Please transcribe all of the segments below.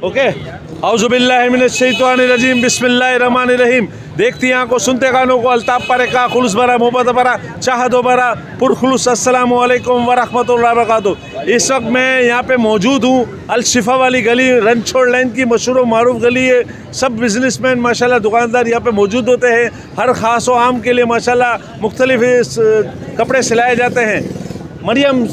Okay, औज़ुबिल्लाहिमिनश्शैतानिर्रजीम, बिस्मिल्लाहिर्रहमानिर्रहीम। देखती आंखों, सुनते कानों को, अल्ताफ़ पर का खुलूस भरा, मोहब्बत भरा, चाहतो भरा, पुरखुलूस अस्सलामु अलैकुम व रहमतुल्लाहि व बरकातुहू। इस वक्त मैं यहाँ पे मौजूद हूँ अल-शिफा वाली गली, रनछोड़ लाइन की मशहूर मारूफ गली है। सब बिजनेसमैन माशाल्लाह, दुकानदार यहाँ पे मौजूद होते हैं। हर ख़ास व आम के लिए माशाल्लाह मुख्तलिफ कपड़े सिलाए जाते हैं। मरियम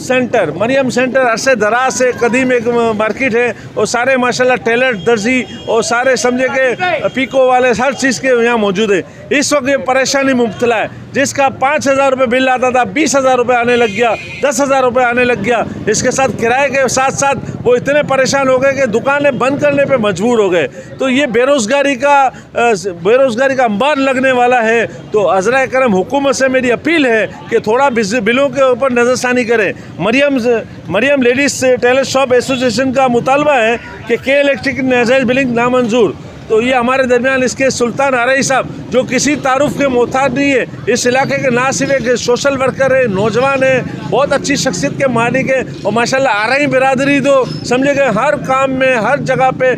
सेंटर अरसे दराज से कदीम एक मार्केट है और सारे माशाल्लाह टेलर, दर्जी और सारे समझे के पीको वाले हर चीज़ के यहाँ मौजूद है। इस वक्त ये परेशानी मुब्तला है, जिसका 5,000 रुपये बिल आता था 20,000 रुपये आने लग गया, 10,000 रुपये आने लग गया। इसके साथ किराए के साथ साथ वो इतने परेशान हो गए कि दुकानें बंद करने पे मजबूर हो गए। तो ये बेरोज़गारी का अंबार लगने वाला है। तो अज़रा करम हुकूमत से मेरी अपील है कि थोड़ा बिलों के ऊपर नज़रसानी करें। Mariam ladies tailor shop association का मुतालबा है कि के इलेक्ट्रिक नाजायज़ बिलिंग नामंजूर। तो ये हमारे दरमियान इसके सुल्तान आरई साहब, जो किसी तारुफ के मोहताज नहीं है, इस इलाके के ना सिर्फ एक सोशल वर्कर है, नौजवान है, बहुत अच्छी शख्सियत के मालिक है और माशाल्लाह आरई बिरादरी तो समझे कि हर काम में हर जगह पे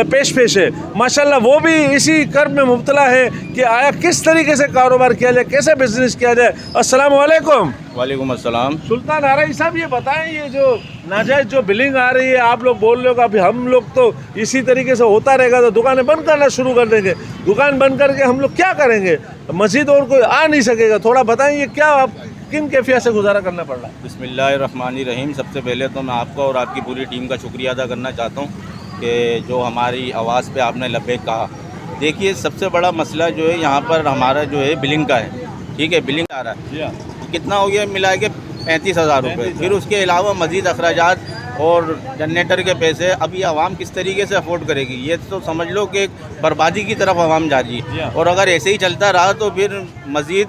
पेश है माशाल्लाह। वो भी इसी कर्ब में मुब्तला है कि आया किस तरीके से कारोबार किया जाए, कैसे बिजनेस किया जाए। अस्सलामु अलैकुम। वालेकुम अस्सलाम। सुल्तान आरई साहब, ये बताएं, ये जो नाजायज़ जो बिलिंग आ रही है, आप लोग बोल रहे हो कि अभी हम लोग तो इसी तरीके से होता रहेगा तो दुकानें बंद करना शुरू कर देंगे। दुकान बंद करके हम लोग क्या करेंगे? मस्जिद और कोई आ नहीं सकेगा। थोड़ा बताएं, ये क्या आप किन कैफियत से गुजारा करना पड़ रहा है? बिस्मिल्लाहिर्रहमानिर्रहीम। सबसे पहले तो मैं आपका और आपकी पूरी टीम का शुक्रिया अदा करना चाहता हूँ कि जो हमारी आवाज़ पे आपने लब्बैक कहा। देखिए, सबसे बड़ा मसला जो है यहाँ पर हमारा जो है बिलिंग का है। ठीक है, बिलिंग आ रहा है, कितना हो गया मिला के 35,000 रुपये। फिर उसके अलावा मज़ीद अखराजात और जनरेटर के पैसे। अब ये आवाम किस तरीके से अफोर्ड करेगी? ये तो समझ लो कि एक बर्बादी की तरफ आवाम जा रही है। और अगर ऐसे ही चलता रहा तो फिर मज़ीद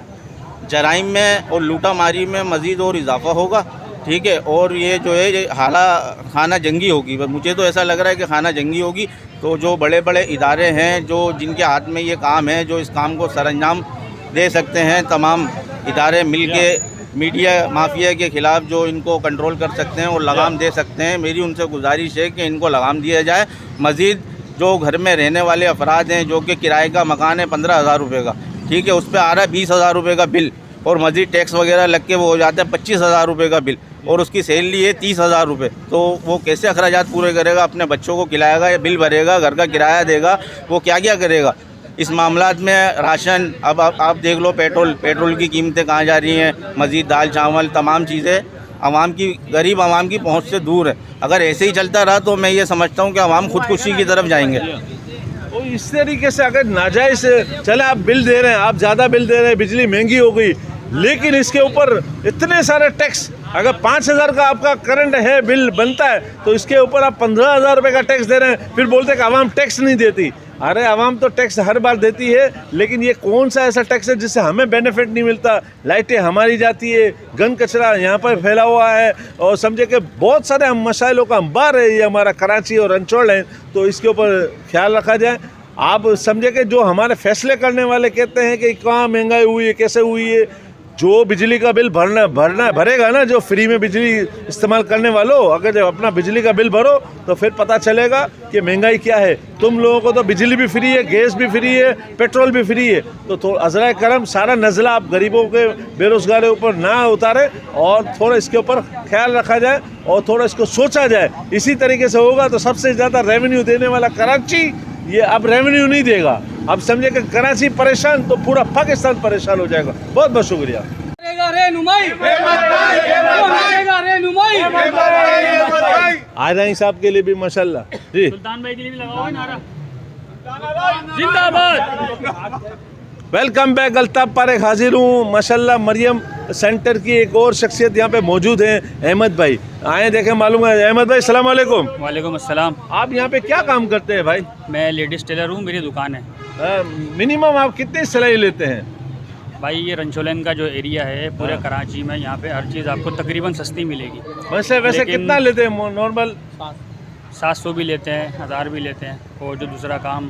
जराइम में और लूटा मारी में मज़ीद और इजाफ़ा होगा। ठीक है, और ये जो है खाना जंगी होगी। मुझे तो ऐसा लग रहा है कि खाना जंगी होगी। तो जो बड़े बड़े इदारे हैं, जो जिनके हाथ में ये काम है, जो इस काम को सरअंजाम दे सकते हैं, तमाम इदारे मिल के मीडिया माफिया के ख़िलाफ़ जो इनको कंट्रोल कर सकते हैं और लगाम दे सकते हैं, मेरी उनसे गुजारिश है कि इनको लगाम दिया जाए। मज़ीद जो घर में रहने वाले अफराद हैं, जो कि किराए का मकान है 15,000 रुपये का, ठीक है, उस पर आ रहा है 20,000 रुपये का बिल और मज़ीद टैक्स वगैरह लग के वो हो जाता है 25,000 रुपये का बिल और उसकी सैलरी है 30,000 रुपये। तो वो कैसे अखराजात पूरे करेगा? अपने बच्चों को खिलाएगा या बिल भरेगा, घर का किराया देगा, वो क्या क्या करेगा? इस मामलात में राशन, अब आप देख लो, पेट्रोल की कीमतें कहाँ जा रही हैं, मज़ीद दाल चावल तमाम चीज़ें आवाम की, गरीब आवाम की पहुँच से दूर है। अगर ऐसे ही चलता रहा तो मैं ये समझता हूँ कि आवाम खुदकुशी की तरफ जाएंगे। तो इस तरीके से अगर नाजायज़ चले, आप बिल दे रहे हैं, आप ज़्यादा बिल दे रहे हैं, बिजली महंगी हो गई, लेकिन इसके ऊपर इतने सारे टैक्स, अगर 5,000 का आपका करंट है बिल बनता है तो इसके ऊपर आप 15,000 रुपये का टैक्स दे रहे हैं। फिर बोलते हैं कि आवाम टैक्स नहीं देती। अरे आवाम तो टैक्स हर बार देती है, लेकिन ये कौन सा ऐसा टैक्स है जिससे हमें बेनिफिट नहीं मिलता? लाइटें हमारी जाती है, गन कचरा यहाँ पर फैला हुआ है और समझे कि बहुत सारे मसाइलों का अंबार है ये हमारा कराची और रनछोड़ है। तो इसके ऊपर ख्याल रखा जाए। आप समझे कि जो हमारे फैसले करने वाले कहते हैं कि कहाँ महंगाई हुई है, कैसे हुई है, जो बिजली का बिल भरेगा ना, जो फ्री में बिजली इस्तेमाल करने वालों, अगर जब अपना बिजली का बिल भरो तो फिर पता चलेगा कि महंगाई क्या है। तुम लोगों को तो बिजली भी फ्री है, गैस भी फ्री है, पेट्रोल भी फ्री है। तो अज़रा करम सारा नज़ला आप गरीबों के, बेरोज़गारों के ऊपर ना उतारे और थोड़ा इसके ऊपर ख्याल रखा जाए और थोड़ा इसको सोचा जाए। इसी तरीके से होगा तो सबसे ज़्यादा रेवेन्यू देने वाला कराची ये अब रेवेन्यू नहीं देगा। अब समझे कि कराची परेशान तो पूरा पाकिस्तान परेशान हो जाएगा। बहुत बहुत शुक्रिया। आरई साहब के लिए भी माशाल्लाह जी, सुल्तान भाई के लिए भी लगाओ नारा जिंदाबाद। Welcome back. अल्ताफ़ पर हाजिर हूँ माशाल्लाह। मरियम सेंटर की एक और शख्सियत यहाँ पे मौजूद हैं, अहमद भाई। आए देखें, मालूम है। अहमद भाई, सलाम वालेकुम। वालेकुम अस्सलाम। आप यहाँ पे क्या काम करते हैं भाई? मैं लेडीज़ टेलर हूँ, मेरी दुकान है। मिनिमम आप कितनी सिलाई लेते हैं? भाई ये रनछोलन का जो एरिया है पूरे कराची में, यहाँ पे हर चीज़ आपको तकरीबन सस्ती मिलेगी। वैसे कितना लेते हैं नॉर्मल? 700 भी लेते हैं, 1000 भी लेते हैं। और जो दूसरा काम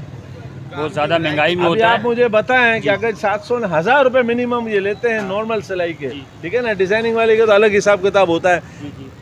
बहुत ज़्यादा महंगाई में होता है। आप मुझे बताएं कि अगर 700 1000 रुपये मिनिमम ये लेते हैं नॉर्मल सिलाई के, ठीक है ना, डिज़ाइनिंग वाले के तो अलग हिसाब किताब होता है।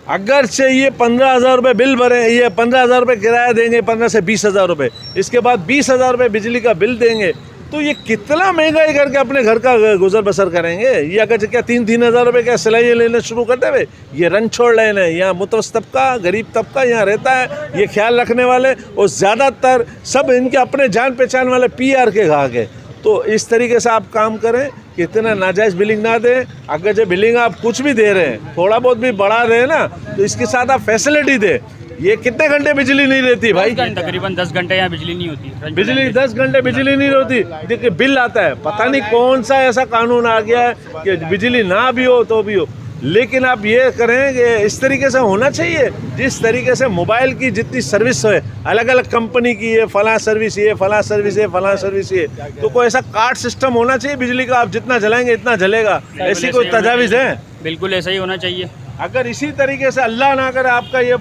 अगर से ये 15,000 रुपये बिल भरें, ये 15,000 रुपये किराया देंगे, 15 से 20,000 रुपये, इसके बाद 20,000 रुपये बिजली का बिल देंगे, तो ये कितना महंगाई करके अपने घर का गुजर बसर करेंगे। ये अगर क्या 3,000 रुपये क्या सिलाइयाँ लेने शुरू कर देवे, ये रन छोड़ लेने, यहाँ मुतवस्सित तबका, गरीब तबका यहाँ रहता है, ये ख्याल रखने वाले, और ज़्यादातर सब इनके अपने जान पहचान वाले PR के ग्राहक है। तो इस तरीके से आप काम करें कि इतना नाजायज़ बिलिंग ना दें। अगर जो बिलिंग आप कुछ भी दे रहे हैं, थोड़ा बहुत भी बढ़ा रहे हैं ना, तो इसके साथ आप फैसिलिटी दें। ये कितने घंटे बिजली नहीं रहती भाई? तकरीबन 10 घंटे यहाँ बिजली नहीं होती। बिजली 10 घंटे बिजली नहीं होती, देखिए बिल आता है। पता नहीं कौन सा ऐसा कानून आ गया है कि बिजली ना भी हो तो भी हो। लेकिन आप ये करें कि इस तरीके से होना चाहिए, जिस तरीके से मोबाइल की जितनी सर्विस है, अलग अलग कंपनी की है, फलां सर्विस ये, फलां सर्विस ये, फलां सर्विस ये, तो कोई ऐसा कार्ड सिस्टम होना चाहिए बिजली का, आप जितना जलाएंगे इतना जलेगा। ऐसी कोई तजावीज़ है? बिल्कुल ऐसा ही होना चाहिए। अगर इसी तरीके से अल्लाह ना करे आपका ये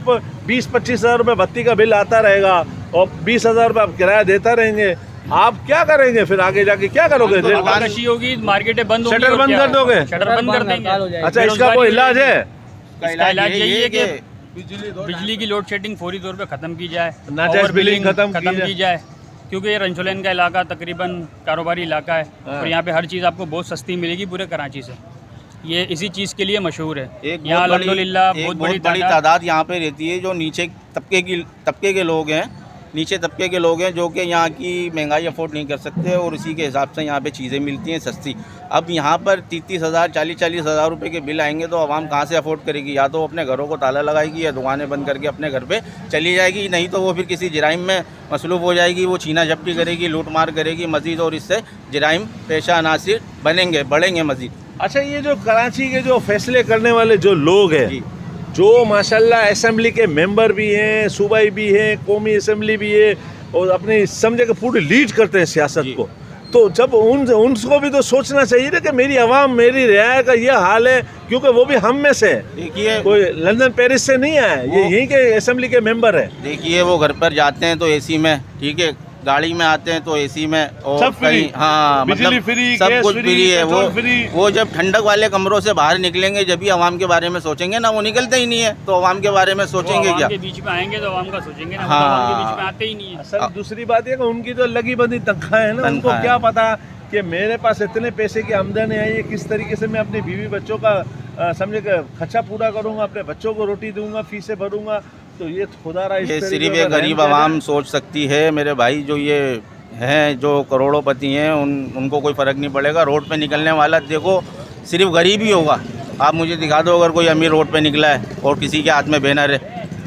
20-25 हज़ार रुपये बत्ती का बिल आता रहेगा और 20,000 रुपये आप किराया देता रहेंगे, आप क्या करेंगे फिर आगे जाके? क्या करोगे? आवाकशी होगी, मार्केटें बंद होंगी, शटर बंद कर दोगे? शटर बंद कर देंगे। अच्छा, इसका कोई इलाज है? इसका इलाज यही है कि बिजली की लोड शेडिंग फौरी तौर पे ख़त्म की जाए, नाजायज़ बिलिंग खत्म की जाए, क्योंकि ये रंचोलेन का इलाका तकरीबन कारोबारी इलाका है और यहाँ पे हर चीज़ आपको बहुत सस्ती मिलेगी पूरे कराची से। ये इसी चीज़ के लिए मशहूर है। यहाँ अल्हम्दुलिल्लाह बहुत बड़ी तादाद यहाँ पे रहती है जो नीचे तबके के लोग हैं, नीचे तबके के लोग हैं जो कि यहाँ की महंगाई अफोर्ड नहीं कर सकते और इसी के हिसाब से यहाँ पे चीज़ें मिलती हैं सस्ती। अब यहाँ पर 30-30 हज़ार 40-40 हज़ार रुपये के बिल आएंगे तो आवाम कहाँ से अफोर्ड करेगी? या तो अपने घरों को ताला लगाएगी या दुकानें बंद करके अपने घर पे चली जाएगी, नहीं तो वो फिर किसी जराइम में मसलूब हो जाएगी, वो छीना झपटी करेगी, लूट मार करेगी मज़ीद, और इससे जराइम पेशा अनासिर बढ़ेंगे मज़ीद। अच्छा, ये जो कराची के जो फैसले करने वाले जो लोग हैं, जो माशाल्लाह असेंबली के मेंबर भी हैं, सूबाई भी हैं, कौमी असेंबली भी है, और अपनी समझे कि पूरी लीड करते हैं सियासत को, तो जब उनको भी तो सोचना चाहिए ना कि मेरी आवाम, मेरी रियाया का ये हाल है, क्योंकि वो भी हम में से है। देखिए, कोई लंदन पेरिस से नहीं है, ये यहीं के असेंबली के मेंबर है। देखिए, वो घर पर जाते हैं तो AC में, ठीक है, गाड़ी में आते हैं तो AC में, और सब फ्री, हाँ, बिजली मतलब फ्री, सब कुछ फ्री है। वो जब ठंडक वाले कमरों से बाहर निकलेंगे जब भी आवाम के बारे में सोचेंगे ना, वो निकलते ही नहीं है, तो आवाम के बारे में सोचेंगे क्या? के बीच में आएंगे तो आवाम का सोचेंगे ना, हाँ, आवाम के बीच में आते ही नहीं है। असल दूसरी बात है कि उनकी जो लगी बंदी तनख्वाह है ना, उनको क्या पता कि मेरे पास इतने पैसे की आमदनी आई है, किस तरीके से मैं अपनी बीवी बच्चों का समझे कि खर्चा पूरा करूँगा, अपने बच्चों को रोटी दूंगा, फीसें भरूंगा, तो ये खुदा रहा। ये सिर्फ ये गरीब आवाम सोच सकती है मेरे भाई। जो ये हैं जो करोड़ोंपति हैं उनको कोई फ़र्क नहीं पड़ेगा। रोड पे निकलने वाला देखो सिर्फ गरीब ही होगा। आप मुझे दिखा दो अगर कोई अमीर रोड पे निकला है और किसी के हाथ में बैनर है,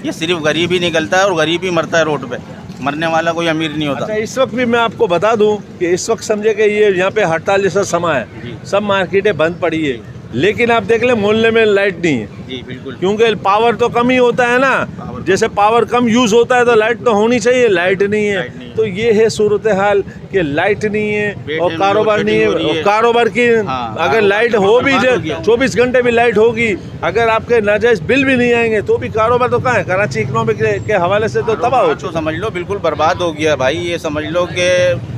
ये सिर्फ गरीब ही निकलता है और गरीब ही मरता है रोड पे, मरने वाला कोई अमीर नहीं होता। अच्छा, इस वक्त भी मैं आपको बता दूं कि इस वक्त समझे कि ये यहाँ पे हड़ताल जैसा समा है, सब मार्केटें बंद पड़ी है, लेकिन आप देख लें मोहल्ले में लाइट नहीं है। जी बिल्कुल, क्योंकि पावर तो कम ही होता है ना, जैसे पावर कम यूज़ होता है तो लाइट तो होनी चाहिए, लाइट नहीं है। तो ये है सूरत हाल कि लाइट नहीं है और कारोबार नहीं है। और कारोबार की अगर लाइट हो भी, 24 घंटे भी लाइट होगी, अगर आपके नाजायज़ बिल भी नहीं आएंगे तो भी कारोबार तो कहाँ है? कराची इकनॉमिक के हवाले से तो तबाह हो तो समझ लो बिल्कुल बर्बाद हो गया भाई। ये समझ लो कि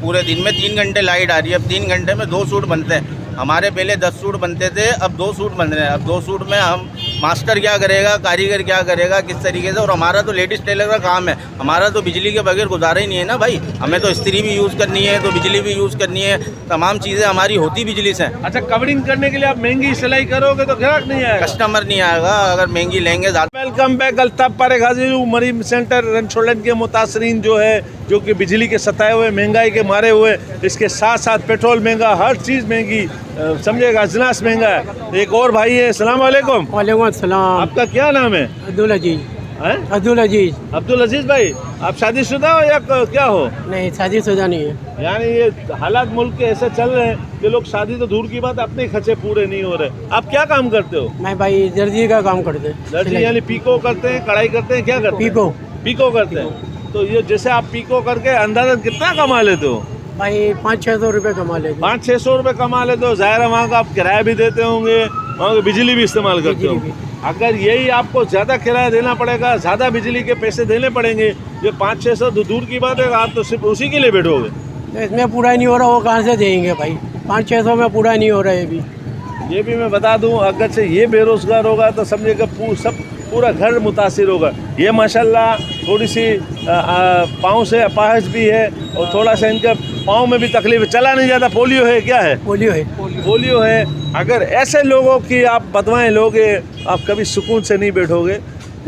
पूरे दिन में 3 घंटे लाइट आ रही है, अब 3 घंटे में 2 सूट बनते हैं। हमारे पहले 10 सूट बनते थे, अब 2 सूट बन रहे हैं। अब 2 सूट में हम मास्टर क्या करेगा, कारीगर क्या करेगा, किस तरीके से? और हमारा तो लेडीज़ टेलर का काम है, हमारा तो बिजली के बगैर गुजारा ही नहीं है ना भाई। हमें तो इस्त्री भी यूज़ करनी है, तो बिजली भी यूज़ करनी है, तमाम चीज़ें हमारी होती बिजली से। अच्छा, कवरिंग करने के लिए आप महंगी सिलाई करोगे तो ग्राहक नहीं आएगा, कस्टमर नहीं आएगा अगर महंगी लेंगे ज़्यादा। Welcome back. अल्ताफ पारेख हाजिर हूँ मरीम सेंटर रंचोलन के मुतासरीन जो है, जो कि बिजली के सताए हुए, महंगाई के मारे हुए, इसके साथ साथ पेट्रोल महंगा, हर चीज़ महंगी, समझिएगा अजनास महंगा है। एक और भाई है, सलाम वालेकुम। वालेकुम अस्सलाम। आपका क्या नाम है? अब्दुल अजीज। हैं? अब्दुल अजीज। अब्दुल अजीज भाई, आप शादीशुदा हो या क्या हो? नहीं, शादीशुदा नहीं है। यानी ये हालात मुल्क के ऐसे चल रहे हैं कि लोग शादी तो दूर की बात, अपने खर्चे पूरे नहीं हो रहे। आप क्या काम करते हो? मैं भाई दर्जी का काम करते हैं। दर्जी यानी पीको करते हैं, कढ़ाई करते हैं, क्या करते हैं? पीको करते हैं। तो ये जैसे आप पीको करके अंदाज़न कितना कमा लेते हो? भाई 500-600 रुपये कमा लेते। 500-600 रुपये कमा लेते हो। ज़ाहिर है वहाँ का आप किराया भी देते होंगे, वहाँ की बिजली भी इस्तेमाल करते हो। अगर यही आपको ज़्यादा किराया देना पड़ेगा, ज़्यादा बिजली के पैसे देने पड़ेंगे, ये 500-600 दूर की बात है, आप तो सिर्फ उसी के लिए बैठोगे। तो इसमें पूरा नहीं हो रहा, वो कहाँ से देंगे भाई? 500-600 में पूरा नहीं हो रहा है। ये भी मैं बता दूं, अगर से ये बेरोज़गार होगा तो समझिएगा सब पूरा घर मुतासिर होगा। ये माशाल्लाह थोड़ी सी पाँव से अपाहज भी है और थोड़ा सा इनका पाँव में भी तकलीफ है, चला नहीं जाता। पोलियो है, क्या है? पोलियो है। पोलियो है। अगर ऐसे लोगों की आप बदवाएं लोगे, आप कभी सुकून से नहीं बैठोगे।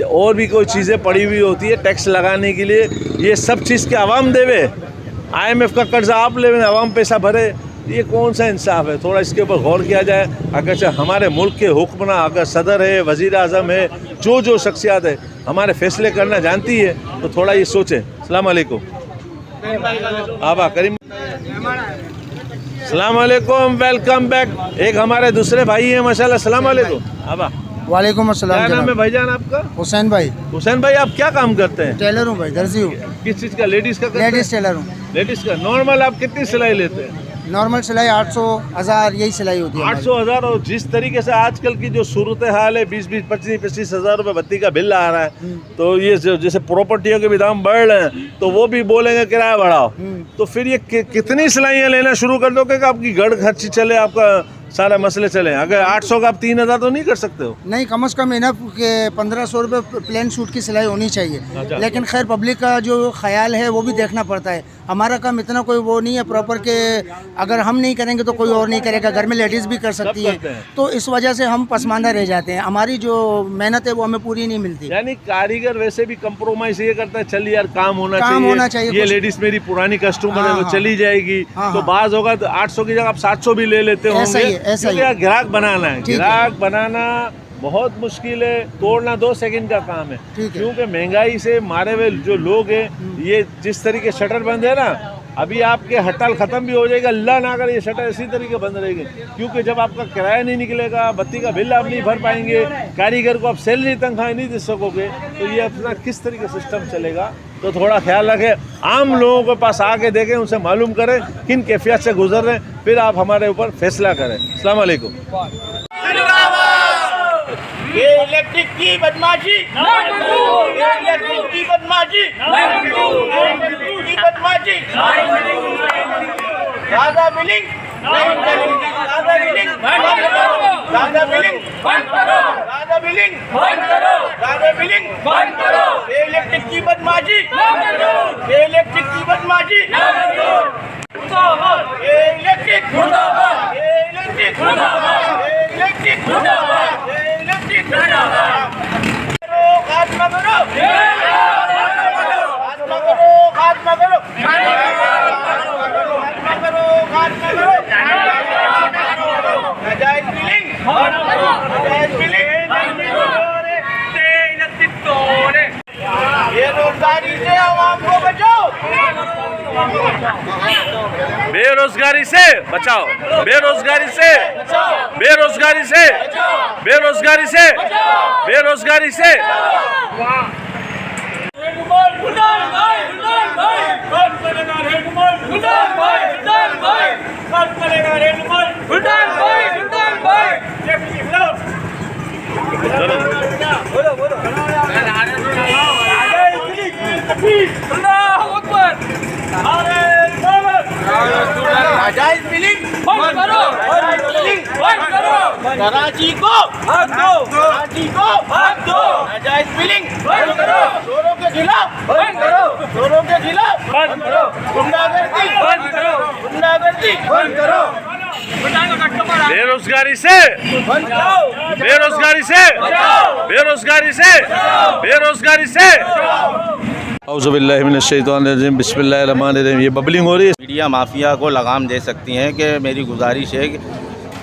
और भी कोई चीज़ें पड़ी हुई होती है टैक्स लगाने के लिए, ये सब चीज़ के आवाम देवे। IMF का कर्जा आप ले, आवाम पैसा भरे, ये कौन सा इंसाफ है? थोड़ा इसके ऊपर गौर किया जाए। अगर हमारे मुल्क के हुक्मरान, अगर सदर है, वज़ीर आज़म है, जो शख्सियात है हमारे फैसले करना जानती है, तो थोड़ा ये सोचें। अस्सलाम वालेकुम आबा करीम, अस्सलाम वालेकुम, वेलकम बैक। एक हमारे दूसरे भाई हैं माशाल्लाह। अस्सलाम वालेकुम आबा। वालेकुम अस्सलाम। क्या नाम है भाईजान आपका? हुसैन भाई। हुसैन भाई, आप क्या काम करते हैं? टेलर हूँ भाई, दर्जी हूँ। किस चीज़ का? लेडीज़ का? लेडीज टेलर हूँ। लेडीज़ का। नॉर्मल आप कितनी सिलाई लेते हैं? नॉर्मल सिलाई 800, 1000 यही सिलाई होती है। 800, 1000। और जिस तरीके से आजकल की जो सूरत हाल है, 20-20, 25-25 हज़ार रुपये बत्ती का बिल आ रहा है, तो ये जैसे प्रॉपर्टियों के भी दाम बढ़ रहे हैं, तो वो भी बोलेंगे किराया बढ़ाओ। तो फिर ये कितनी सिलाइयाँ लेना शुरू कर दोगे कि आपकी गढ़ खर्ची चले, आपका सारा मसले चले? अगर 800 का आप 3000 तो नहीं कर सकते हो? नहीं, कम से कम इनफ के 1500 रुपये प्लेन सूट की सिलाई होनी चाहिए। अच्छा। लेकिन खैर पब्लिक का जो ख्याल है वो भी देखना पड़ता है। हमारा काम इतना कोई वो नहीं है प्रॉपर के अगर हम नहीं करेंगे तो कोई और नहीं करेगा। घर में लेडीज़ भी कर सकती है, तो इस वजह से हम पसमानदा रह जाते हैं। हमारी जो मेहनत है वो हमें पूरी नहीं मिलती। यानी कारीगर वैसे भी कंप्रोमाइज ये करता है, चल यार काम होना चाहिए, ये कुछ- लेडीज मेरी पुरानी कस्टमर है, वो हाँ। चली जाएगी। हाँ, तो हाँ। बाज होगा तो 800 की जगह आप 700 भी ले लेते ऐसा होंगे, ही है, ऐसा ही क्योंकि है। ग्राहक बनाना है। ठीक है। ग्राहक बनाना बहुत मुश्किल है, तोड़ना 2 सेकंड का काम है। ठीक है। क्योंकि महंगाई से मारे हुए जो लोग हैं, ये जिस तरीके शटर बंद है ना, अभी आपके हड़ताल खत्म भी हो जाएगा, अल्लाह ना करे ये शटर इसी तरीके बंद रहेगी। क्योंकि जब आपका किराया नहीं निकलेगा, बत्ती का बिल आप नहीं भर पाएंगे, कारीगर को आप सैलरी तनख्वाह नहीं दे सकोगे, तो ये अपना किस तरीके सिस्टम चलेगा? तो थोड़ा ख्याल रखें। आम लोगों के पास आके देखें, उनसे मालूम करें किन कैफियत से गुजर रहे हैं, फिर आप हमारे ऊपर फैसला करें। अस्सलाम वालेकुम। ये इलेक्ट्रिक की बदमाशी, ये इलेक्ट्रिक की बदमाशी, ये इलेक्ट्रिक की बदमाशी। ज़्यादा बिलिंग, ज़्यादा बिलिंग, ज़्यादा बिलिंग, ज़्यादा बिलिंग, ज़्यादा बिलिंग, ये इलेक्ट्रिक की बदमाशी, ये इलेक्ट्रिक की बदमाशी। ये इलेक्ट्रिक, ये इलेक्ट्रिक, ये इलेक्ट्रिक, ये इलेक्ट्रिक। करो, खात्मा करो, खात्मा करो, खात्मा करो, खात्मा करो, खात्मा करो। नाजायज बिलिंग, नाजायज बिलिंग, बेरोजगारी से आवाम को बचाओ, बेरोजगारी से बचाओ, बेरोजगारी से, बेरोजगारी से, बेरोजगारी से, बेरोजगारी से। नाजायज बिलिंग कराची को भाग दो, कराची को भाग दो। नाजायज बिलिंग बंद करो, चोरों के खिलाफ बंद करो, चोरों के खिलाफ बंद करो, गुंडागर्दी बंद करो, गुंडागर्दी बंद करो। बेरोजगारी से, बेरोजगारी से, बेरोजगारी से, बेरोजगारी से। औज़ुबिल्लाहिमिनश्शैतानिर्रजीम, बिस्मिल्लाहिर्रहमानिर्रहीम। ये बबलिंग हो रही है। मीडिया माफिया को लगाम दे सकती हैं कि मेरी गुजारिश है कि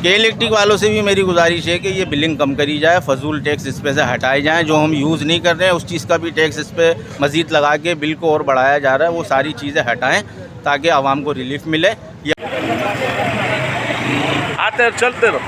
इलेक्ट्रिक वालों से भी मेरी गुजारिश है कि ये बिलिंग कम करी जाए, फजूल टैक्स इस पे से हटाए जाएं। जो हम यूज़ नहीं कर रहे हैं उस चीज़ का भी टैक्स इस पे मज़ीद लगा के बिल को और बढ़ाया जा रहा है, वो सारी चीज़ें हटाएं ताकि आवाम को रिलीफ मिले। आते रहो, चलते रहो।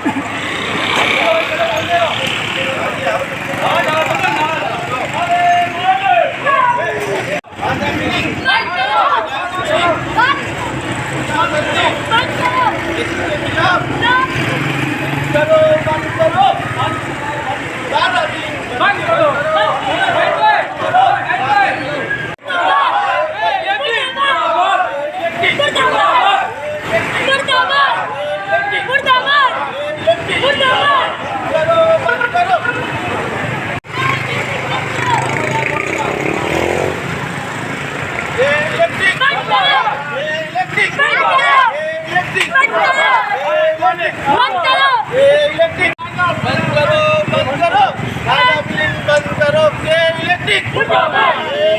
इलेक्ट्रिक मुर्दाबाद,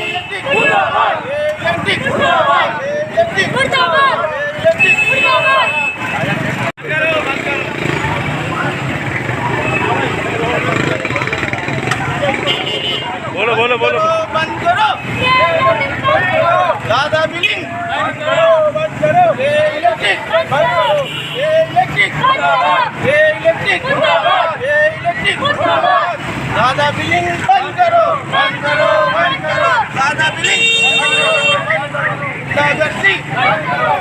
इलेक्ट्रिक मुर्दाबाद, इलेक्ट्रिक मुर्दाबाद, इलेक्ट्रिक मुर्दाबाद, इलेक्ट्रिक मुर्दाबाद। बोलो बोलो बोलो। बंद करो, ज़्यादा बिलिंग बंद करो, बंद करो, ये इलेक्ट्रिक बंद करो, ये इलेक्ट्रिक मुर्दाबाद, ये इलेक्ट्रिक मुर्दाबाद, ये इलेक्ट्रिक मुर्दाबाद। ज़्यादा बिलिंग बंद करो, बंद करो, बंद करो, ज़्यादा बिलिंग बंद करो, बंद करो, गुंडागर्दी बंद करो,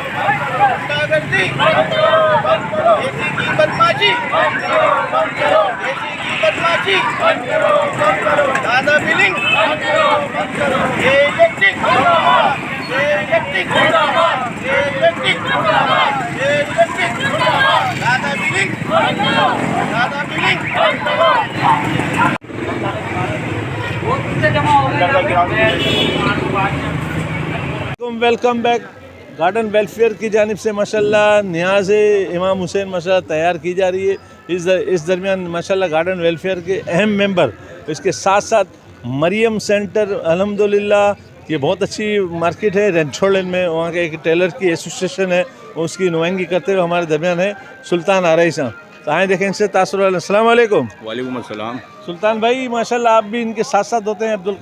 गुंडागर्दी बंद करो, बंद करो, ऐसी की बदमाशी बंद करो, बंद करो, ऐसी की बदमाशी बंद करो, बंद करो, ज़्यादा बिलिंग बंद करो, बंद करो, ये इलेक्ट्रिक मुर्दाबाद, ये इलेक्ट्रिक मुर्दाबाद, ये इलेक्ट्रिक मुर्दाबाद, ये इलेक्ट्रिक मुर्दाबाद। ज़्यादा बिलिंग बंद करो, ज़्यादा बिलिंग बंद करो। Welcome back. गार्डन वेलफेयर की जानिब से माशाल्लाह नियाज़ इमाम हुसैन माशाल्लाह तैयार की जा रही है। इस दरमियान माशाल्लाह गार्डन वेलफेयर के अहम मेंबर, इसके साथ साथ मरियम सेंटर अल्हम्दुलिल्लाह ये बहुत अच्छी मार्केट है रेंचोलन में, वहाँ के एक टेलर की एसोसिएशन है, उसकी नुमाइंदगी करते हुए हमारे दरमियान है सुल्तान आरई साहब। तो आए देखें इनसे तासुर। अस्सलाम वालेकुम। वालेकुम अस्सलाम। सुल्तान भाई माशाल्लाह आप भी इनके साथ साथ होते हैं अब्दुल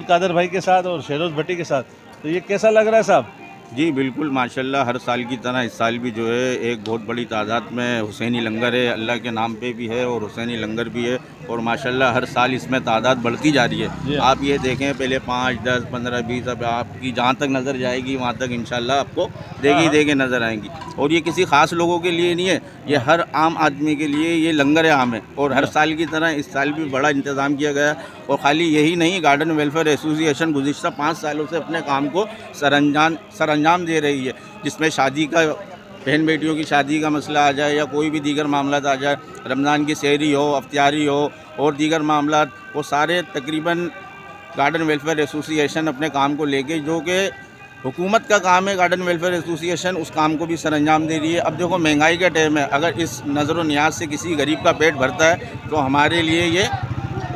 कादर भाई के साथ और शेरोज भट्टी के साथ, तो ये कैसा लग रहा है साहब? जी बिल्कुल माशाल्लाह, हर साल की तरह इस साल भी जो है एक बहुत बड़ी तादाद में हुसैनी लंगर है, अल्लाह के नाम पे भी है और हुसैनी लंगर भी है और माशाल्लाह हर साल इसमें तादाद बढ़ती जा रही है। आप ये देखें पहले 5, 10, 15, 20, अब आपकी जहाँ तक नज़र जाएगी वहाँ तक इंशाल्लाह आपको देखे नज़र आएंगी। और ये किसी ख़ास लोगों के लिए नहीं है, ये हर आम आदमी के लिए ये लंगर आम है और हर साल की तरह इस साल भी बड़ा इंतज़ाम किया गया। और ख़ाली यही नहीं, गार्डन वेलफेयर एसोसिएशन गुज़िश्ता 5 सालों से अपने काम को सरअंजाम दे रही है, जिसमें शादी का, बहन बेटियों की शादी का मसला आ जाए या कोई भी दीगर मामला आ जाए, रमज़ान की सहरी हो, अफ्तारी हो और दीगर मामला, वो सारे तकरीबन गार्डन वेलफेयर एसोसिएशन अपने काम को लेके, जो कि हुकूमत का काम है, गार्डन वेलफेयर एसोसिएशन उस काम को भी सरअंजाम दे रही है। अब देखो महंगाई का टाइम है, अगर इस नज़र व नियाज से किसी गरीब का पेट भरता है तो हमारे लिए ये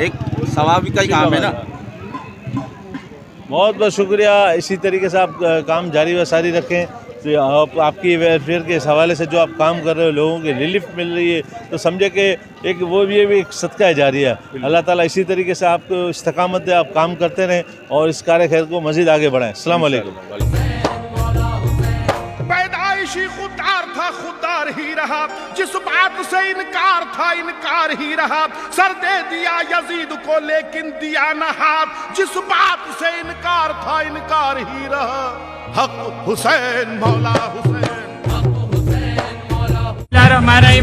एक सवाब का ही काम है ना। बहुत बहुत शुक्रिया। इसी तरीके से आप काम जारी व सारी रखें। तो आपकी वेलफेयर के इस हवाले से जो आप काम कर रहे हो, लोगों की रिलीफ मिल रही है, तो समझे कि एक वो भी एक सदका जारी है। अल्लाह ताला इसी तरीके से आपको इस्तकामत दे, आप काम करते रहें और इस कार्य खैर को मज़ीद आगे बढ़ाएं। अस्सलाम वालेकुम। पैदाइशी खुदार था, खुदार ही रहा, जिस बात से इनकार था, इनकार ही रहा। सर दे दिया यजीद को लेकिन दिया न हाथ, जिस बात से इनकार था, इनकार ही रहा। हक हुसैन मौला हुसैन।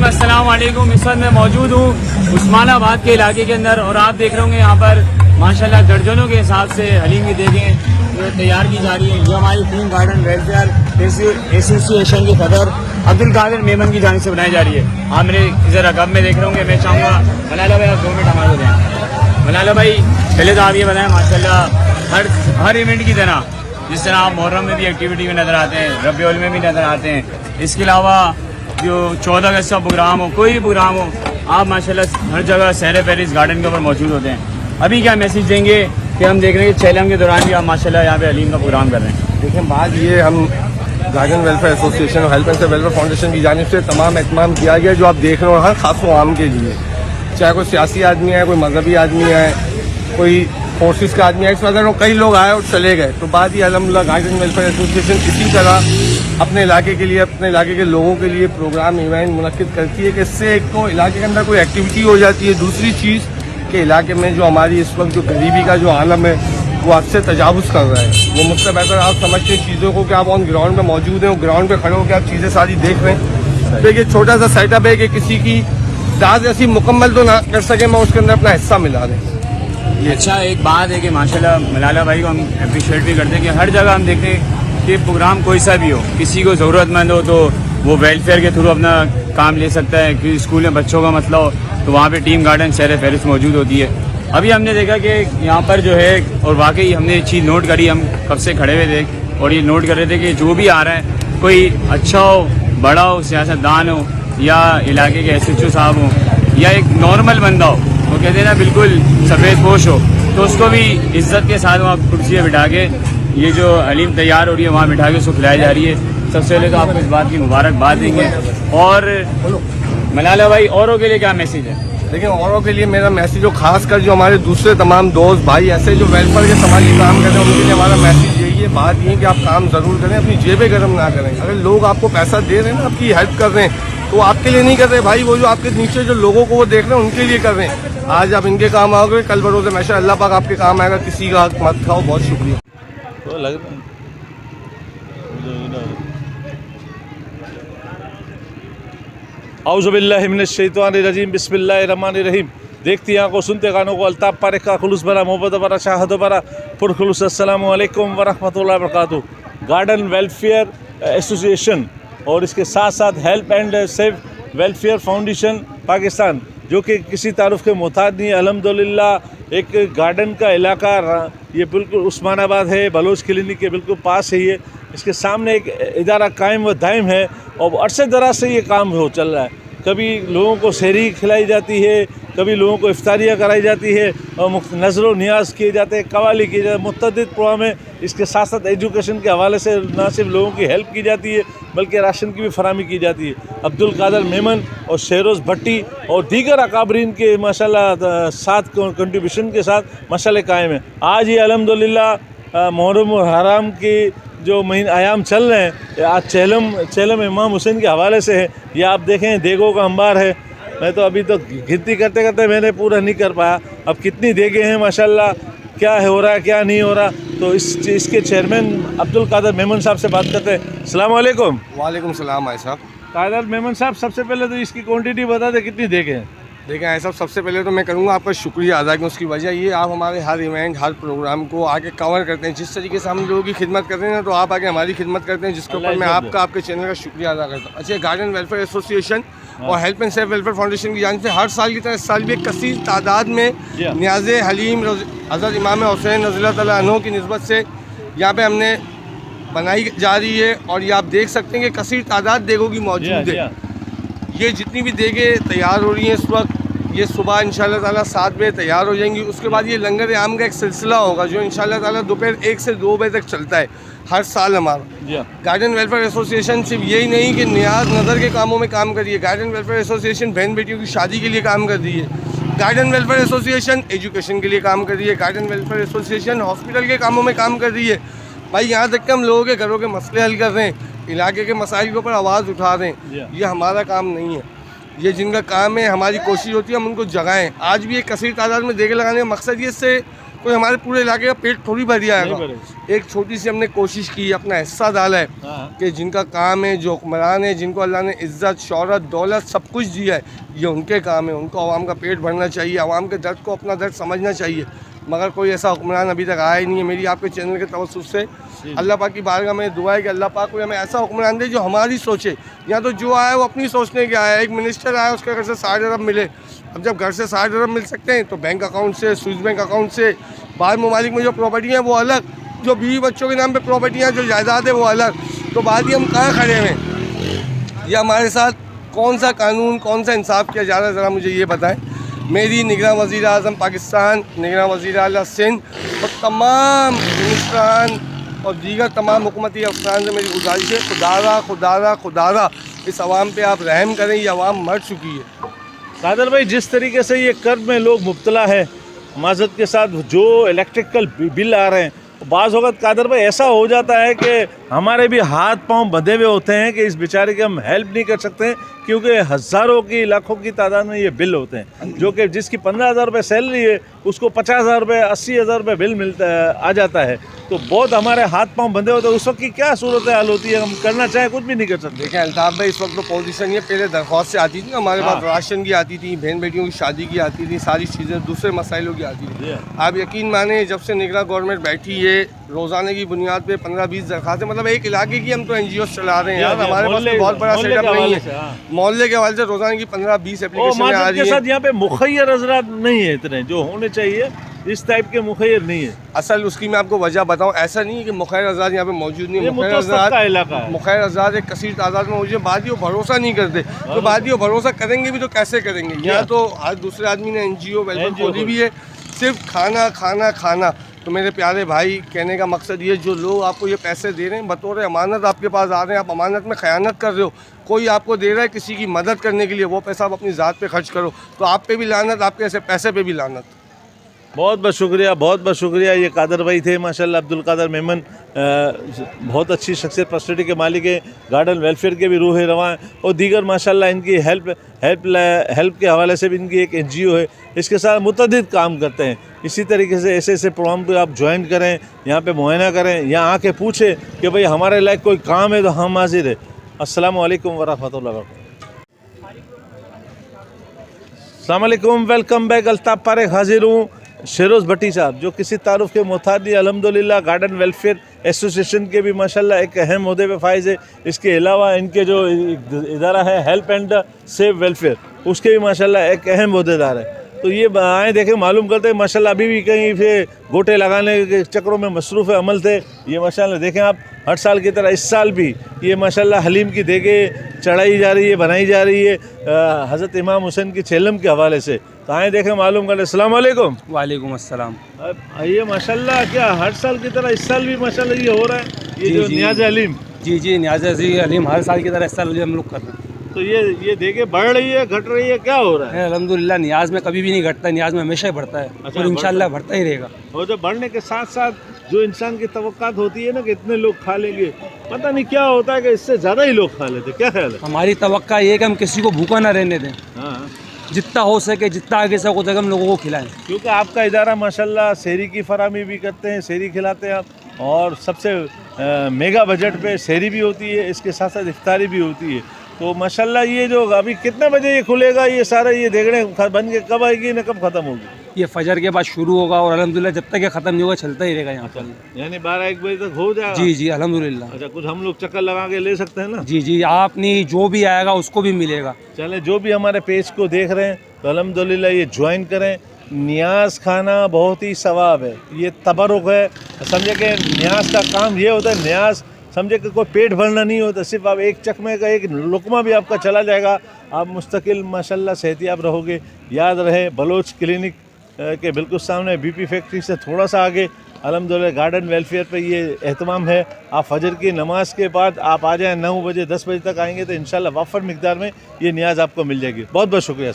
अस्सलाम वालेकुम। इस वक्त मैं मौजूद हूँ उस्मानाबाद के इलाके के अंदर और आप देख रहे होंगे यहाँ पर माशाल्लाह दर्जनों के हिसाब से हलीम की देखें जो तैयार की जा रही है। जो हमारी टीम गार्डन वेलफेयर एसोसिएशन के सदर अब्दुल कादिर मेमन की जानिब से बनाई जा रही है। आप मेरे इधर रकब में देख रहे होंगे। मैं चाहूँगा मलाला भाई आप 2 मिनट हमारे दें। मलाला भाई पहले तो आप ये बताएं, माशाल्लाह हर इवेंट की तरह, जिस तरह आप मुहर्रम में भी एक्टिविटी में नज़र आते हैं, रबीउल में भी नज़र आते हैं, इसके अलावा जो 14 अगस्त का प्रोग्राम हो, कोई भी प्रोग्राम हो, आप माशाल्लाह हर जगह सहरे फहरिस्त गार्डन के ऊपर मौजूद होते हैं। अभी क्या मैसेज देंगे कि हम देख रहे हैं कि चैलम के दौरान भी आप माशाल्लाह यहाँ पे हलीम का प्रोग्राम कर रहे हैं? देखिए, बात ये हम गार्डन वेलफेयर एसोसिएशन और हेल्प एंड वेलफेयर फाउंडेशन की जानिब से तमाम एहतमाम किया गया, जो आप देख रहे हो हर खास आम के लिए, चाहे कोई सियासी आदमी है, कोई मजहबी आदमी है, कोई फोर्सेस का आदमी है, इस वजह कई लोग आए और चले गए। तो बात ये अल्हम्दुलिल्लाह गार्डन वेलफेयर एसोसिएशन इसी तरह अपने इलाके के लिए, अपने इलाके के लोगों के लिए प्रोग्राम इवेंट मुनक्किद करती है कि इससे एक तो इलाके के अंदर कोई एक्टिविटी हो जाती है, दूसरी चीज़ कि इलाके में जो हमारी इस वक्त जो गरीबी का जो आलम है वो आपसे तजावुज़ कर रहा है। वो मुझसे बेहतर आप समझते हैं चीज़ों को कि आप ऑन ग्राउंड में मौजूद हैं, ग्राउंड पे खड़े होकर आप चीज़ें सारी देख रहे हैं। तो एक छोटा सा सेटअप है कि किसी की दाद ऐसी मुकम्मल तो ना कर सके, मैं उसके अंदर अपना हिस्सा मिला दें। ये अच्छा एक बात है कि माशाल्लाह मलाला भाई को हम अप्रिशिएट भी करते हैं कि हर जगह हम देखते हैं कि प्रोग्राम कोई सा भी हो, किसी को ज़रूरतमंद हो तो वो वेलफेयर के थ्रू अपना काम ले सकता है। कि स्कूल में बच्चों का मसला हो तो वहाँ पे टीम गार्डन शहर फहरिस्त मौजूद होती है। अभी हमने देखा कि यहाँ पर जो है, और वाकई हमने एक चीज़ नोट करी, हम कब से खड़े हुए थे और ये नोट कर रहे थे कि जो भी आ रहा है, कोई अच्छा हो, बड़ा हो, सियासतदान हो या इलाके के SHO साहब हो या एक नॉर्मल बंदा हो, वो कहते हैं ना बिल्कुल सफ़ेद पोश हो, तो उसको भी इज्जत के साथ वहाँ कुर्सी पे बिठा के ये जो हलीम तैयार हो रही है वहाँ बिठा के उसको खिलाई जा रही है। सबसे पहले तो आपको इस बात की मुबारकबाद देंगे। और मलाला भाई, औरों के लिए क्या मैसेज है? देखिए, औरों के लिए मेरा मैसेज, जो खास कर जो हमारे दूसरे तमाम दोस्त भाई ऐसे जो वेलफेयर के समाजी काम करते हैं, उनके लिए हमारा मैसेज यही है, बात ये है कि आप काम ज़रूर करें, अपनी जेबें गर्म ना करें। अगर लोग आपको पैसा दे रहे हैं ना, आपकी हेल्प कर रहे हैं, तो आपके लिए नहीं कर रहे भाई, वो जो आपके नीचे जो लोगों को वो देख रहे हैं उनके लिए कर रहे हैं। आज आप इनके काम आओगे, कल बरोज़ हमेशा अल्लाह पाक आपके काम आएगा। किसी का हक मत खाओ। बहुत शुक्रिया। तो लग रहा है औज़ुबिल्लाहि मिनश्शैतानिर्रजीम, बिस्मिल्लाहिर्रहमानिर्रहीम। देखती आंखों, सुनते कानों को अल्ताफ़ पारेख का खुलूस भरा, मोहब्बत भरा, शाहद भरा पुरखुलूस अस्सलामु अलैकुम व रहमतुल्लाहि व बरकातुहू। गार्डन वेलफेयर एसोसिएशन और इसके साथ साथ help and safe welfare foundation Pakistan, जो कि किसी तारुफ के मोहताज नहीं है, अल्हम्दुलिल्लाह एक गार्डन का इलाका, ये बिल्कुल उस्मानाबाद है, बलोच क्लिनिक के बिल्कुल पास है। ये इसके सामने एक इदारा कायम व दायम है और अरसे दराज से ये काम हो चल रहा है। कभी लोगों को सहरी खिलाई जाती है, कभी लोगों को इफ्तारियाँ कराई जाती है और नज़र नियाज किए जाते हैं, कवाली की जाती है, मुतअद्दिद प्रोग्राम है। इसके साथ साथ एजुकेशन के हवाले से न सिर्फ लोगों की हेल्प की जाती है बल्कि राशन की भी फराहमी की जाती है। अब्दुल कादर मेमन और शेरोज़ भट्टी और दीगर अकाबरीन के माशाल्लाह साथ कंट्रीब्यूशन के साथ मशाले कायम है। आज ये अल्हम्दुलिल्लाह मुहर्रम और हराम की जो महीने आयाम चल रहे हैं, आज चेलम इमाम हुसैन के हवाले से है। ये आप देखें, देगों का अंबार है। मैं तो अभी तो गिनती करते करते मैंने पूरा नहीं कर पाया, अब कितनी देगे हैं माशाल्लाह, क्या हो रहा है क्या नहीं हो रहा। तो इसके चेयरमैन अब्दुल कादर मेमन साहब से बात करते हैं। अस्सलाम वालेकुम। वालेकुम सलाम भाई साहब। कादर मेमन साहब, सबसे पहले तो इसकी क्वांटिटी बता दें, कितनी देगे हैं? देखिए भाई साहब, सबसे पहले तो मैं करूँगा आपका शुक्रिया अदा कि उसकी वजह ये, आप हमारे हर इवेंट हर प्रोग्राम को आके कवर करते हैं। जिस तरीके से हम लोगों की खिदमत करते हैं ना, तो आप आके हमारी खिदमत करते हैं, जिसके ऊपर मैं आपका आपके चैनल का शुक्रिया अदा करता हूँ। अच्छा, गार्डन वेलफेयर एसोसिएशन और help and safe welfare foundation की जानिब से हर साल की तरह इस साल भी एक कसीर तादाद में न्याज़ हलीम हज़रत इमाम हुसैन रज़ियल्लाहु तआला अन्हु की निस्बत से यहाँ पे हमने बनाई जा रही है। और ये आप देख सकते हैं कि कसीर तादाद देगों की मौजूद है। ये जितनी भी देगें तैयार हो रही हैं इस वक्त, ये सुबह इंशाअल्लाह ताला 7 बजे तैयार हो जाएंगी। उसके बाद ये लंगर आम का एक सिलसिला होगा जो इंशाअल्लाह ताला दोपहर 1 से 2 बजे तक चलता है हर साल हमारा। गार्डन वेलफेयर एसोसिएशन सिर्फ यही नहीं कि नियाज नज़र के कामों में काम कर रही है, गार्डन वेलफेयर एसोसिएशन बहन बेटियों की शादी के लिए काम कर रही है, गार्डन वेलफेयर एसोसिएशन एजुकेशन के लिए काम कर रही है, गार्डन वेलफेयर एसोसिएशन हॉस्पिटल के कामों में काम कर रही है। भाई यहाँ तक कि हम लोगों के घरों के मसले हल कर रहे हैं, इलाके के मसाइल के ऊपर आवाज़ उठा रहे हैं। ये हमारा काम नहीं है, ये जिनका काम है, हमारी कोशिश होती है हम उनको जगाएं। आज भी एक कसीर तादाद में देगे लगाने का मकसद ये, इससे कोई हमारे पूरे इलाके का पेट थोड़ी भर जाएगा। एक छोटी सी हमने कोशिश की, अपना हिस्सा डाला है कि जिनका काम है, जो हुक्मरान है, जिनको अल्लाह ने इज़्ज़त शोहरत दौलत सब कुछ दिया है, ये उनके काम है। उनको आवाम का पेट भरना चाहिए, आवाम के दर्द को अपना दर्द समझना चाहिए। मगर कोई ऐसा हुक्मरान अभी तक आया ही नहीं है। मेरी आपके चैनल के तवज्जुह से अल्लाह पाक की बारगाह में दुआ है कि अल्लाह पाक को हमें ऐसा हुक्मरान दे जो हमारी सोचे। यहाँ तो जो आया वो अपनी सोचने के आया। एक मिनिस्टर आया, उसके घर से 60 अरब मिले। अब जब घर से 60 अरब मिल सकते हैं तो बैंक अकाउंट से, स्विस बैंक अकाउंट से, बाहर ममालिक में जो प्रॉपर्टी हैं वो अलग, जो बीवी बच्चों के नाम पे प्रॉपर्टियाँ जो जायदाद है वो अलग। तो बात ही हम कहाँ खड़े हैं? ये हमारे साथ कौन सा कानून, कौन सा इंसाफ किया जा रहा है, ज़रा मुझे ये बताएं। मेरी निगरान वज़ीर आज़म पाकिस्तान, निगरान वज़ीर आला सिंध और तमाम मिनिस्टरान और दीगर तमाम हुकूमती अफसरान से मेरी गुजारिश है, खुदारा इस आवाम पे आप रहम करें। ये आवाम मर चुकी है। कादर भाई, जिस तरीके से ये कर्ज में लोग मुब्तला है, माज़रत के साथ जो इलेक्ट्रिकल बिल आ रहे हैं, बाज़ वक़्त कादर भाई ऐसा हो जाता है कि हमारे भी हाथ पांव बंधे हुए होते हैं कि इस बेचारे की हम हेल्प नहीं कर सकते, क्योंकि हज़ारों की लाखों की तादाद में ये बिल होते हैं। जो कि जिसकी 15,000 रुपये सैलरी है उसको 50,000 रुपये 80,000 रुपये बिल मिलता आ जाता है। तो बहुत हमारे हाथ पांव बंधे होते हैं। उस वक्त की क्या सूरत हाल होती है? हम करना चाहें कुछ भी नहीं कर सकते। देखिए अल्ताफ़ भाई, इस वक्त तो पोजीशन ये, पहले दरख्वास्त से आती थी ना हमारे पास, राशन की आती थी, बहन बेटियों की शादी की आती थी, सारी चीज़ें दूसरे मसाइलों की आती थी। आप यकीन माने, जब से निगरान गवर्नमेंट बैठी है, रोज़ाना की बुनियाद पे 15-20 दरख्वास्तें, मतलब एक इलाके की हम तो NGO चला रहे हैं यार, हमारे पास बहुत बड़ा सेटअप नहीं है। मोहल्ले के हवाले से रोज़ाना की 15-20 एप्लीकेशन आ रही है। यहाँ पे मुखैर हज़रात नहीं है इतने जो होने चाहिए, इस टाइप के मुखैर नहीं है। असल उसकी मैं आपको वजह बताऊं, ऐसा नहीं है कि मुखैर आज़ाद यहाँ पे मौजूद नहीं ये है। मुखैर मुतवस्सित का इलाका है। मुखैर आज़ाद एक कसीर तादाद में मुझे बादियों भरोसा नहीं करते, तो बादियों भरोसा करेंगे भी तो कैसे करेंगे। यहाँ तो हर दूसरे आदमी ने NGO वेलफेयर खोली भी है, सिर्फ खाना खाना खाना। तो मेरे प्यारे भाई, कहने का मकसद ये, जो लोग आपको ये पैसे दे रहे हैं बतौर अमानत आपके पास आ रहे हैं, आप अमानत में ख़यानत कर रहे हो। कोई आपको दे रहा है किसी की मदद करने के लिए, वो पैसा आप अपनी ज़ात पे खर्च करो, तो आप पे भी लानत, आपके ऐसे पैसे पे भी लानत। बहुत बहुत शुक्रिया, बहुत बहुत शुक्रिया। ये कादर भाई थे माशाल्लाह, अब्दुल कादर मेमन, बहुत अच्छी शख्सियत, पर्सनैलिटी के मालिक है, गार्डन वेलफेयर के भी रूह रवां हैं, और दीगर माशाल्लाह इनकी हेल्प के हवाले से भी इनकी एक NGO है, इसके साथ मुतअद्दिद काम करते हैं। इसी तरीके से ऐसे ऐसे प्रोग्राम को आप ज्वाइन करें, यहाँ पे मुआयना करें, यहाँ आके पूछें कि भाई हमारे लायक कोई काम है तो हम हाजिर है। अस्सलामु अलैकुम वरहमतुल्लाहि वबरकातुहू। अस्सलामु अलैकुम, वेलकम बैक। अल्ताफ़ पारेख हाजिर हूँ। शेरोज़ भट्टी साहब जो किसी तारुफ के मुताद नहीं, अल्हम्दुलिल्लाह गार्डन वेलफेयर एसोसिएशन के भी माशाल्लाह एक अहम ओहदे पे फाइज है। इसके अलावा इनके जो इदारा है हेल्प एंड सेफ वेलफेयर, उसके भी माशाल्लाह एक अहम ओहदेदार है। तो ये आए देखें, मालूम करते हैं माशाल्लाह। अभी भी कहीं पे गोटे लगाने के चक्रों में मसरूफ़ अमल थे। ये माशाल्लाह देखें आप, हर साल की तरह इस साल भी ये माशाल्लाह हलीम की देगे चढ़ाई जा रही है, बनाई जा रही है हज़रत इमाम हुसैन की छेलम के हवाले से। तो आए देखें, मालूम करें। अस्सलाम वालेकुम। वालेकुम अस्सलाम। ये माशाल्लाह क्या हर साल की तरह इस साल भी माशाल्लाह ये हो रहा है, ये जो नियाज़ हलीम? जी नियाज़ हलीम हर साल की तरह इस साल हम लोग कर रहे हैं। तो ये देखे बढ़ रही है, घट रही है, क्या हो रहा है? अल्हम्दुलिल्लाह नियाज़ में कभी भी नहीं घटता, नियाज़ में हमेशा ही बढ़ता है। अच्छा, और इंशाल्लाह बढ़ता ही रहेगा। और जो बढ़ने के साथ साथ जो इंसान की तवक्कात होती है ना कि इतने लोग खा लेंगे, पता नहीं क्या होता है कि इससे ज़्यादा ही लोग खा लेते। क्या ख्याल है? हमारी तवक्का ये है कि हम किसी को भूखा ना रहने दें, हाँ, जितना हो सके, जितना आगे से हो सके हम लोगों को खिलाएं। क्योंकि आपका इदारा माशाल्लाह शहरी की फराहमी भी करते हैं, शहरी खिलाते हैं आप, और सबसे मेगा बजट पे शहरी भी होती है, इसके साथ साथ इफ्तारी भी होती है। तो माशाल्लाह ये जो अभी कितने बजे ये खुलेगा, ये सारा ये देखने बन के कब आएगी ना कब ख़त्म होगी? ये फजर के बाद शुरू होगा और अल्हम्दुलिल्लाह जब तक ये ख़त्म नहीं होगा चलता ही रहेगा यहाँ पर। यानी 12-1 बजे तक हो जाएगा? जी अल्हम्दुलिल्लाह। अच्छा, कुछ हम लोग चक्कर लगा के ले सकते हैं ना? जी आप नहीं, जो भी आएगा उसको भी मिलेगा। चले, जो भी हमारे पेज को देख रहे हैं तो अल्हम्दुलिल्लाह ये ज्वाइन करें। नियाज़ खाना बहुत ही सवाब है, ये तबरुक है। समझे कि नियाज़ का काम ये होता है, नियाज़ समझे कि कोई पेट भरना नहीं होता, सिर्फ आप एक चकमे का एक लुकमा भी आपका चला जाएगा, आप मुस्तकिल माशाल्लाह सेहतियाब रहोगे। याद रहे, बलोच क्लिनिक के बिल्कुल सामने BP फैक्ट्री से थोड़ा सा आगे अल्हम्दुलिल्लाह गार्डन वेलफेयर पे ये एहतमाम है। आप फजर की नमाज के बाद आप आ जाएँ, 9 बजे 10 बजे तक आएंगे तो इंशाल्लाह वाफर मिकदार में ये नियाज़ आपको मिल जाएगी। बहुत बहुत शुक्रिया।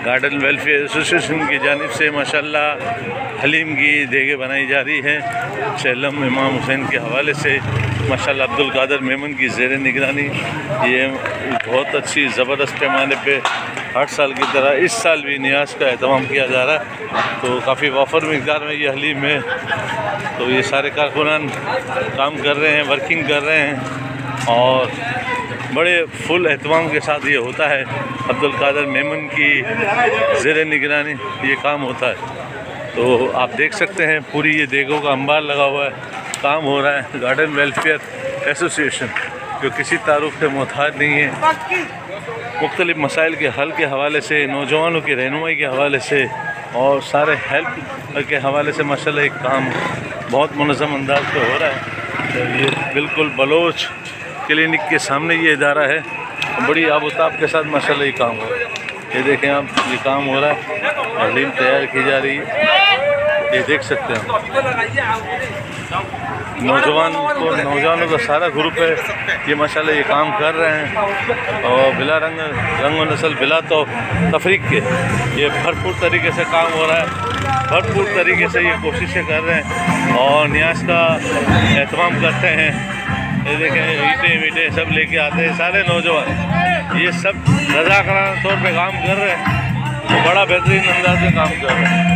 गार्डन वेलफेयर एसोसिएशन की जानिब से माशाल्लाह हलीम की देगे बनाई जा रही है। छेलम इमाम हुसैन के हवाले से माशाल्लाह अब्दुल कादर मेमन की ज़ेर निगरानी ये बहुत अच्छी ज़बरदस्त पैमाने पे हर साल की तरह इस साल भी नियाज़ का एहतमाम किया जा रहा है। तो काफ़ी वाफर मिकदार में ये हलीम है। तो ये सारे कारकुनान काम कर रहे हैं, वर्किंग कर रहे हैं, और बड़े फुल एहतमाम के साथ ये होता है। अब्दुल कादर मेमन की ज़ेर निगरानी ये काम होता है। तो आप देख सकते हैं पूरी ये देगों का अंबार लगा हुआ है, काम हो रहा है। गार्डन वेलफेयर एसोसिएशन जो किसी तारुफ के मोहताज नहीं है, मुख्तलिफ मसाइल के हल के हवाले से, नौजवानों की रहनुमाई के हवाले से और सारे हेल्प के हवाले से माशाल्लाह एक काम बहुत मुनज़्ज़म अंदाज पे हो रहा है। तो ये बिल्कुल बलोच क्लिनिक के सामने ये इदारा है, बड़ी आबोताब के साथ माशाल्लाह ये काम हो रहा है। ये देखें आप, ये काम हो रहा है, हलीम तैयार की जा रही है, ये देख सकते हैं। नौजवानों का सारा ग्रुप है ये माशाल्लाह ये काम कर रहे हैं और बिला रंग व नस्ल बिला तो तफरीक के ये भरपूर तरीके से काम हो रहा है, भरपूर तरीके से ये कोशिशें कर रहे हैं और न्याज का एहतमाम करते हैं। ये देखें ईंटें वीटें सब लेके आते हैं सारे नौजवान, ये सब रज़ाकाराना तौर पे काम कर रहे हैं तो बड़ा बेहतरीन अंदाज में काम कर रहे हैं।